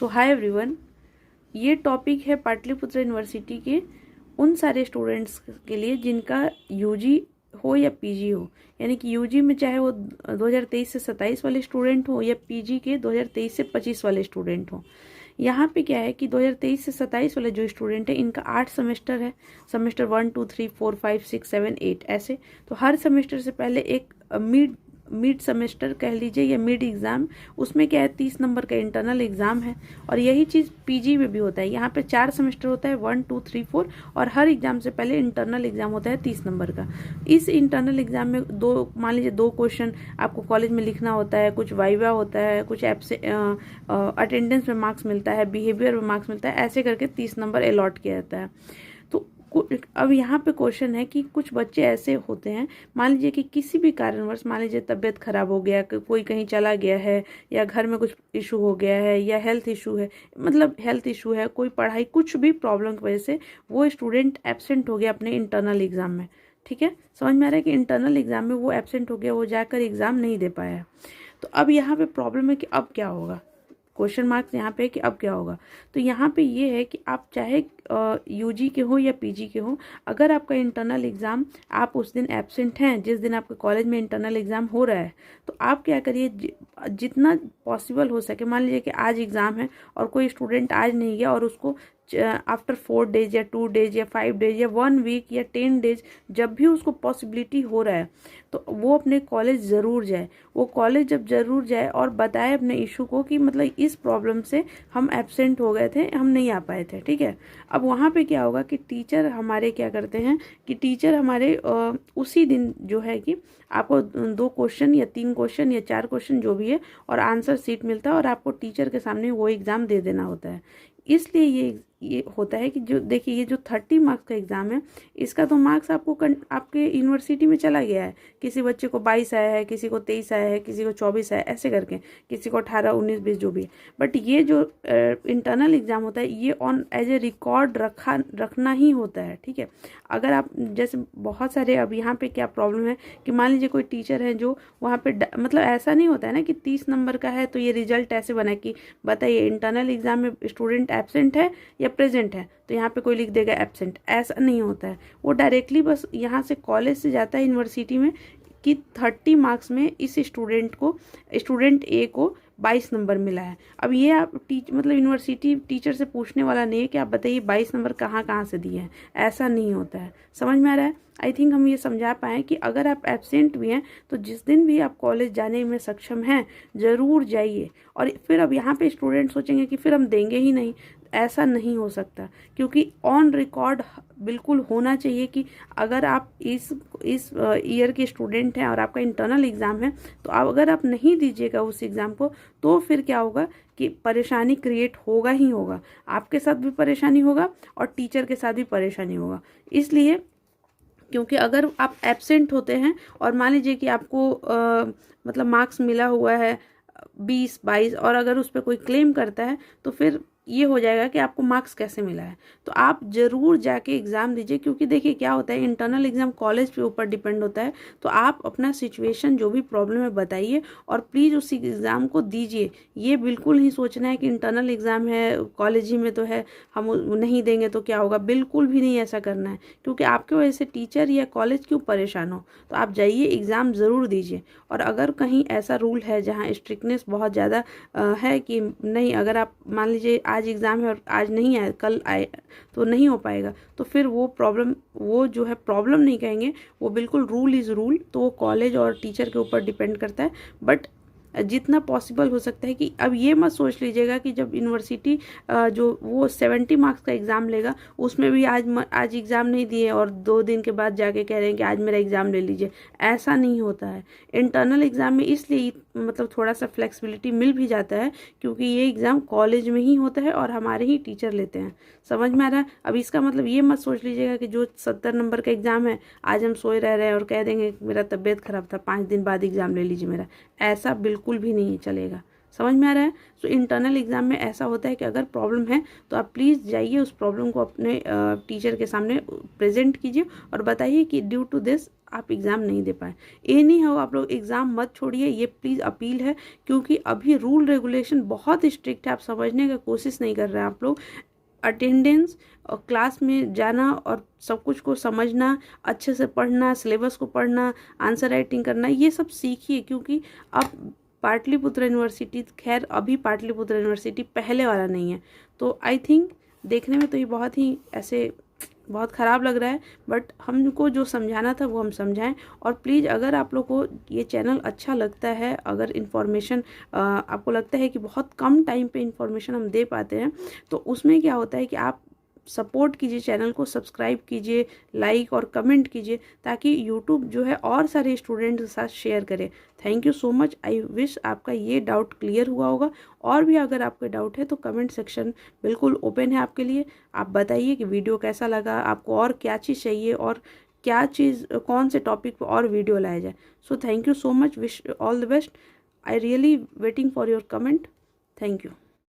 सो hi everyone, ये topic है Pataliputra university के उन सारे स्टूडेंट्स के लिए जिनका यूजी हो या पीजी हो। यानी कि यूजी में चाहे वो 2023 से 27 वाले स्टूडेंट हो या पीजी के 2023 से 25 वाले स्टूडेंट हो। यहाँ पे क्या है कि 2023 से 27 वाले जो स्टूडेंट है इनका 8 सेमेस्टर है। सेमेस्टर 1 2 3 4 5 6 7 8 ऐसे। तो हर सेमेस्टर से पहले एक मिड सेमेस्टर कह लीजिए या मिड एग्ज़ाम, उसमें क्या है 30 नंबर का इंटरनल एग्ज़ाम है। और यही चीज़ पीजी में भी होता है। यहाँ पे 4 सेमेस्टर होता है 1 2 3 4, और हर एग्ज़ाम से पहले इंटरनल एग्ज़ाम होता है 30 नंबर का। इस इंटरनल एग्ज़ाम में मान लीजिए 2 क्वेश्चन आपको कॉलेज में लिखना होता है, कुछ वाइवा होता है, कुछ ऐप से अटेंडेंस में मार्क्स मिलता है, बिहेवियर में मार्क्स मिलता है, ऐसे करके 30 नंबर अलॉट किया जाता है। तो अब यहाँ पे क्वेश्चन है कि कुछ बच्चे ऐसे होते हैं, मान लीजिए कि किसी भी कारणवश, मान लीजिए तबीयत खराब हो गया, कोई कहीं चला गया है, या घर में कुछ इशू हो गया है, या हेल्थ इशू है, मतलब हेल्थ इशू है, कोई पढ़ाई कुछ भी प्रॉब्लम की वजह से वो स्टूडेंट एब्सेंट हो गया अपने इंटरनल एग्जाम में। ठीक है, समझ में आ रहा है कि इंटरनल एग्जाम में वो एब्सेंट हो गया, वो जाकर एग्जाम नहीं दे पाया। तो अब यहाँ पे प्रॉब्लम है कि अब क्या होगा, क्वेश्चन मार्क्स यहाँ पे है कि अब क्या होगा। तो यहाँ पे ये है कि आप चाहे यूजी के हो या पीजी के हो, अगर आपका इंटरनल एग्ज़ाम आप उस दिन एब्सेंट हैं, जिस दिन आपके कॉलेज में इंटरनल एग्ज़ाम हो रहा है, तो आप क्या करिए, जितना पॉसिबल हो सके, मान लीजिए कि आज एग्ज़ाम है और कोई स्टूडेंट आज नहीं गया और उसको आफ्टर 4 डेज या 2 डेज या 5 डेज या 1 वीक या 10 डेज, जब भी उसको पॉसिबिलिटी हो रहा है तो वो अपने कॉलेज ज़रूर जाए। वो कॉलेज जब ज़रूर जाए और बताए अपने इशू को कि मतलब इस प्रॉब्लम से हम एब्सेंट हो गए थे, हम नहीं आ पाए थे। ठीक है, अब वहाँ पे क्या होगा कि टीचर हमारे क्या करते हैं कि टीचर हमारे उसी दिन जो है कि आपको 2 क्वेश्चन या 3 क्वेश्चन या 4 क्वेश्चन जो भी है और आंसर शीट मिलता है, और आपको टीचर के सामने वो एग्ज़ाम दे देना होता है। इसलिए ये होता है कि जो देखिए, ये जो 30 मार्क्स का एग्ज़ाम है, इसका तो मार्क्स आपको आपके यूनिवर्सिटी में चला गया है। किसी बच्चे को 22 आया है, किसी को 23 आया है, किसी को 24 आया है, ऐसे करके, किसी को 18 19 20 जो भी है। बट ये जो इंटरनल एग्ज़ाम होता है, ये ऑन एज ए रिकॉर्ड रखना ही होता है। ठीक है, अगर आप जैसे बहुत सारे, अब यहाँ पे क्या प्रॉब्लम है कि मान लीजिए कोई टीचर है जो वहाँ पे मतलब ऐसा नहीं होता है ना कि 30 नंबर का है तो ये रिजल्ट ऐसे बना कि बताइए इंटरनल एग्ज़ाम में स्टूडेंट एब्सेंट है या प्रेजेंट है, तो यहाँ पे कोई लिख देगा एब्सेंट। ऐसा नहीं होता है। वो डायरेक्टली बस यहाँ से कॉलेज से जाता है यूनिवर्सिटी में कि 30 मार्क्स में इस स्टूडेंट ए को 22 नंबर मिला है। अब ये आप मतलब यूनिवर्सिटी टीचर से पूछने वाला नहीं है कि आप बताइए 22 नंबर कहाँ से दिए हैं। ऐसा नहीं होता है। समझ में आ रहा है? आई थिंक हम ये समझा पाएँ कि अगर आप एब्सेंट भी हैं तो जिस दिन भी आप कॉलेज जाने में सक्षम हैं, ज़रूर जाइए। और फिर अब यहाँ पे स्टूडेंट सोचेंगे कि फिर हम देंगे ही नहीं। ऐसा नहीं हो सकता, क्योंकि ऑन रिकॉर्ड बिल्कुल होना चाहिए कि अगर आप इस ईयर के स्टूडेंट हैं और आपका इंटरनल एग्ज़ाम है, तो अगर आप नहीं दीजिएगा उस एग्ज़ाम को, तो फिर क्या होगा कि परेशानी क्रिएट होगा ही होगा। आपके साथ भी परेशानी होगा और टीचर के साथ भी परेशानी होगा। इसलिए क्योंकि अगर आप एब्सेंट होते हैं और मान लीजिए कि आपको मतलब मार्क्स मिला हुआ है 20 22, और अगर उस पर कोई क्लेम करता है तो फिर ये हो जाएगा कि आपको मार्क्स कैसे मिला है। तो आप ज़रूर जाके एग्ज़ाम दीजिए, क्योंकि देखिए क्या होता है, इंटरनल एग्ज़ाम कॉलेज के ऊपर डिपेंड होता है। तो आप अपना सिचुएशन जो भी प्रॉब्लम है बताइए और प्लीज़ उस एग्ज़ाम को दीजिए। ये बिल्कुल नहीं सोचना है कि इंटरनल एग्ज़ाम है, कॉलेज ही में तो है, हम नहीं देंगे तो क्या होगा। बिल्कुल भी नहीं ऐसा करना है, क्योंकि आपके वजह से टीचर या कॉलेज क्यों परेशान हो। तो आप जाइए, एग्ज़ाम ज़रूर दीजिए। और अगर कहीं ऐसा रूल है जहाँ स्ट्रिक्टनेस बहुत ज़्यादा है कि नहीं, अगर आप मान लीजिए आज एग्ज़ाम है और आज नहीं आए, कल आए, तो नहीं हो पाएगा, तो फिर वो जो है प्रॉब्लम नहीं कहेंगे, वो बिल्कुल रूल इज़ रूल। तो वो कॉलेज और टीचर के ऊपर डिपेंड करता है। बट जितना पॉसिबल हो सकता है कि अब ये मत सोच लीजिएगा कि जब यूनिवर्सिटी जो वो 70 मार्क्स का एग्ज़ाम लेगा, उसमें भी आज एग्ज़ाम नहीं दिए और 2 दिन के बाद जाके कह रहे हैं कि आज मेरा एग्ज़ाम ले लीजिए। ऐसा नहीं होता है। इंटरनल एग्ज़ाम में इसलिए मतलब थोड़ा सा फ्लेक्सिबिलिटी मिल भी जाता है, क्योंकि ये एग्ज़ाम कॉलेज में ही होता है और हमारे ही टीचर लेते हैं। समझ में आ रहा है? अब इसका मतलब ये मत सोच लीजिएगा कि जो 70 नंबर का एग्ज़ाम है, आज हम सोए रह रहे हैं और कह देंगे मेरा तबीयत ख़राब था, 5 दिन बाद एग्ज़ाम ले लीजिए मेरा। ऐसा बिल्कुल भी नहीं चलेगा। समझ में आ रहा है? तो इंटरनल एग्ज़ाम में ऐसा होता है कि अगर प्रॉब्लम है तो आप प्लीज़ जाइए, उस प्रॉब्लम को अपने टीचर के सामने प्रेजेंट कीजिए और बताइए कि ड्यू टू दिस आप एग्ज़ाम नहीं दे पाए। ये नहीं हो आप लोग एग्ज़ाम मत छोड़िए, ये प्लीज़ अपील है, क्योंकि अभी रूल रेगुलेशन बहुत स्ट्रिक्ट है। आप समझने का कोशिश नहीं कर रहे हैं आप लोग। अटेंडेंस और क्लास में जाना और सब कुछ को समझना, अच्छे से पढ़ना, सिलेबस को पढ़ना, आंसर राइटिंग करना, ये सब सीखिए, क्योंकि अब पाटलिपुत्र यूनिवर्सिटी, खैर अभी पाटलिपुत्र यूनिवर्सिटी पहले वाला नहीं है। तो आई थिंक देखने में तो ये बहुत ही ऐसे बहुत ख़राब लग रहा है, बट हमको जो समझाना था वो हम समझाएं। और प्लीज़ अगर आप लोग को ये चैनल अच्छा लगता है, अगर इन्फॉर्मेशन आपको लगता है कि बहुत कम टाइम पे इन्फॉर्मेशन हम दे पाते हैं, तो उसमें क्या होता है कि आप सपोर्ट कीजिए, चैनल को सब्सक्राइब कीजिए, लाइक और कमेंट कीजिए, ताकि यूट्यूब जो है और सारे स्टूडेंट्स के साथ शेयर करे। Thank you so much. I wish आपका ये डाउट क्लियर हुआ होगा। और भी अगर आपको डाउट है तो कमेंट सेक्शन बिल्कुल ओपन है आपके लिए। आप बताइए कि वीडियो कैसा लगा, आपको और क्या चीज़ चाहिए, और क्या चीज़ कौन से टॉपिक पर और वीडियो लाया जाए। So thank you so much, wish all the best. I really waiting for your comment. Thank you.